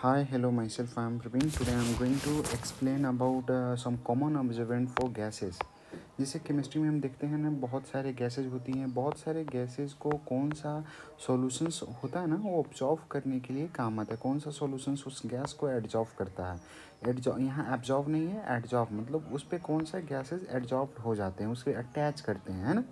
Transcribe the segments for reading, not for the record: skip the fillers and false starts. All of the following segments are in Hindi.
Hi, hello, myself I am Praveen. Today I am going to explain about some common observant for gases. जैसे केमिस्ट्री में हम देखते हैं ना, बहुत सारे गैसेज होती हैं। बहुत सारे गैसेज को कौन सा सॉल्यूशंस होता है ना, वो ऑब्जॉर्व करने के लिए काम आता है। कौन सा सॉल्यूशंस उस गैस को एडजॉर्व करता है। एडजॉर्व यहाँ एब्जॉर्व नहीं है, एडजॉर्व मतलब उस पर कौन सा गैसेज एडजॉर्व हो जाते हैं, उसके अटैच करते हैं, है ना।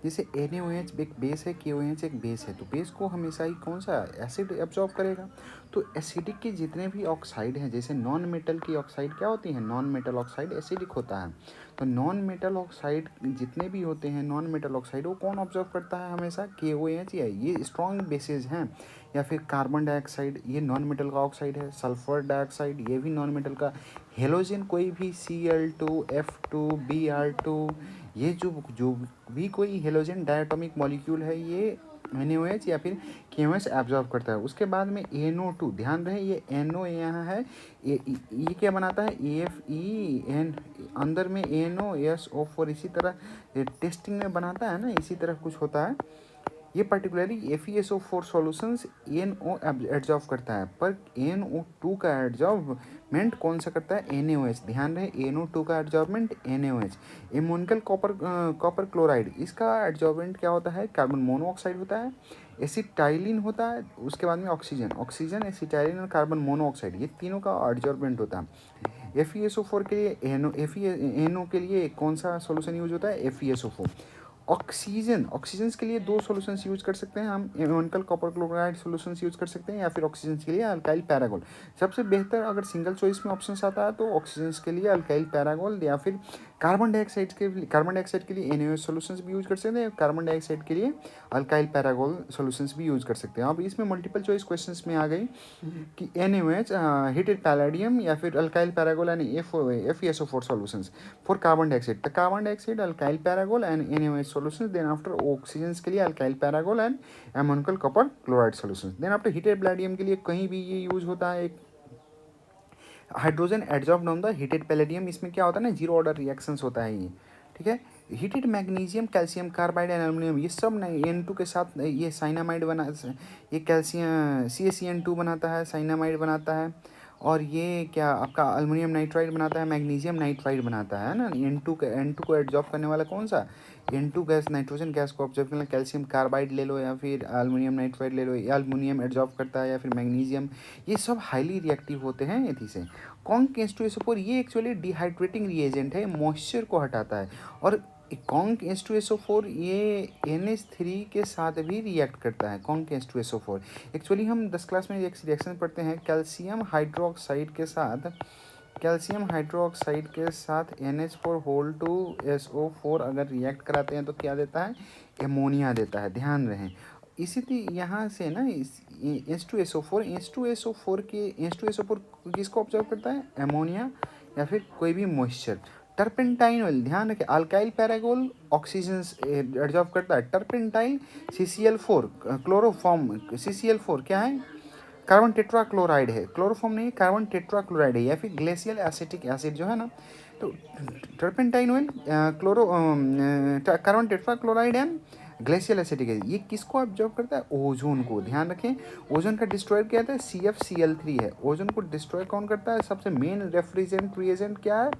जैसे NaOH एक बेस है, KOH एक बेस है, तो बेस को हमेशा ही कौन सा एसिड एब्जॉर्व करेगा। तो एसिडिक के जितने भी ऑक्साइड हैं, जैसे नॉन मेटल की ऑक्साइड क्या होती है, नॉन मेटल ऑक्साइड एसिडिक होता है। तो नॉन मेटल ऑक्साइड जितने भी होते हैं, नॉन मेटल ऑक्साइड वो कौन ऑब्जर्व करता है हमेशा, KOH या ये स्ट्रॉन्ग बेसिस हैं। या फिर कार्बन डाइऑक्साइड, ये नॉन मेटल का ऑक्साइड है। सल्फर डाइऑक्साइड, ये भी नॉन मेटल का। हेलोजन कोई भी Cl2 F2 Br2, ये जो भी कोई हेलोजन डायटोमिक मॉलिक्यूल है, ये NaOH या फिर KOH एब्जॉर्व करता है। उसके बाद में NO2, ध्यान रहे ये NO यहाँ है, ये क्या बनाता है, AFE अंदर में NOSO4, इसी तरह टेस्टिंग में बनाता है ना, इसी तरह कुछ होता है। ये particularly FeSO4 solutions NO absorb करता है, पर NO2 का एब्जॉर्वमेंट कौन सा करता है, NaOH। ध्यान रहे NO2 का एब्जॉर्बमेंट NaOH। एमोनिकल कॉपर क्लोराइड, इसका एब्जॉर्बेंट क्या होता है, कार्बन मोनोऑक्साइड होता है। एसिटाइलिन होता है, उसके बाद में ऑक्सीजन एसिटाइलिन और कार्बन मोनोऑक्साइड, ये तीनों का एब्जॉर्बेंट होता है। FeSO4 के लिए NO के लिए कौन सा सॉल्यूशन यूज होता है, FeSO4। ऑक्सीजन के लिए दो सॉल्यूशंस यूज कर सकते हैं हम, एमोनिकल कॉपर क्लोराइड सॉल्यूशंस यूज कर सकते हैं, या फिर ऑक्सीजन के लिए अल्काइल पैरागोल। सबसे बेहतर अगर सिंगल चॉइस में ऑप्शन आता है तो ऑक्सीजन के लिए अल्काइल पैरागोल, या फिर कार्बन डाइऑक्साइड के लिए NaOH सॉल्यूशंस भी यूज कर सकते हैं। कार्बन डाइऑक्साइड के लिए अल्काइल पैरागोल सॉल्यूशंस भी यूज कर सकते हैं। अब इसमें मल्टीपल चॉइस क्वेश्चंस में आ गई कि NaOH हीटेड पैलेडियम या फिर alkyl pyrogallol and FeSO4 solutions for carbon dioxide. तो carbon dioxide alkyl pyrogallol and NaOH solutions, then after oxygen के लिए alkyl pyrogallol and ammoniacal copper chloride solutions, then after heated palladium के लिए कहीं भी ये यूज होता है एक hydrogen adsorbed on the heated palladium. इसमें क्या होता है ना, जीरो ऑर्डर रिएक्शंस होता है ये, ठीक है। Heated magnesium calcium carbide and aluminium, ये सब N2 के साथ ये साइनामाइड बना, ये कैल्शियम CaCN2 बनाता है, साइनामाइड बनाता है। और ये क्या आपका अल्युमिनियम नाइट्राइड बनाता है, मैग्नीशियम नाइट्राइड बनाता है ना। N2 को एब्जॉर्ब करने वाला कौन सा, N2 गैस, नाइट्रोजन गैस को ऑब्जर्व करने, कैल्शियम कार्बाइड ले लो या फिर अल्युमिनियम नाइट्राइड ले लो, या अल्युमिनियम एब्जॉर्ब करता है या फिर मैग्नीशियम। ये सब हाईली रिएक्टिव होते हैं एथी से। कॉन्क H2SO4 ये एक्चुअली डिहाइड्रेटिंग रिएजेंट है, मॉइस्चर को हटाता है। और कॉन्क H2SO4 ये NH3 के साथ भी रिएक्ट करता है। कॉन्क H2SO4 एक्चुअली हम 10 क्लास में एक रिएक्शन पढ़ते हैं, कैल्शियम हाइड्रोक्साइड के साथ NH4 अगर रिएक्ट कराते हैं तो क्या देता है, एमोनिया देता है, ध्यान रहे। इसी यहाँ से ना H2SO4 किसको ऑब्जर्व करता है, एमोनिया या फिर कोई भी मॉइस्चर। टर्पेंटाइन ऑयल, ध्यान रखें, अल्काइल पैरागोल ऑक्सीजन एब्जॉर्व करता है। टर्पेंटाइल CCl4 क्लोरोफॉर्म, CCl4 क्या है, कार्बन टेट्राक्लोराइड है, क्लोरोफॉर्म नहीं, कार्बन टेट्राक्लोराइड है, या फिर ग्लेशियल एसिटिक एसिड जो है ना। तो turpentine oil carbon tetrachloride and glacial acetic acid, ये किसको ऑब्जर्व करता है, ओजोन को। ध्यान रखें, ओजोन का डिस्ट्रॉयर क्या है, CFCl3 है। ओजोन को डिस्ट्रॉय कौन करता है, सबसे मेन रेफ्रिजरेंट रिएजेंट क्या है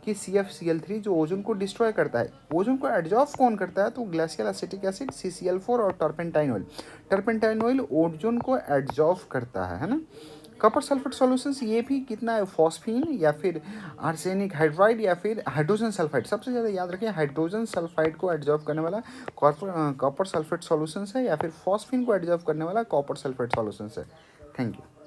कि CFCl3 जो ओजोन को डिस्ट्रॉय करता है। ओजोन को एडजॉर्ब कौन करता है, तो ग्लेशियल एसिटिक एसिड CCl4 और turpentine oil. Turpentine oil ozone को एडजॉर्ब करता है ना। कॉपर सल्फेट सॉल्यूशंस ये भी कितना है, फॉस्फीन या फिर आर्सेनिक हाइड्राइड या फिर हाइड्रोजन सल्फाइड। सबसे ज़्यादा याद रखें, हाइड्रोजन सल्फाइड को एडजॉर्ब करने वाला कॉपर सल्फेट सॉल्यूशंस है, या फिर फॉस्फीन को एडजॉर्ब करने वाला कॉपर सल्फेट सॉल्यूशंस है। Thank you.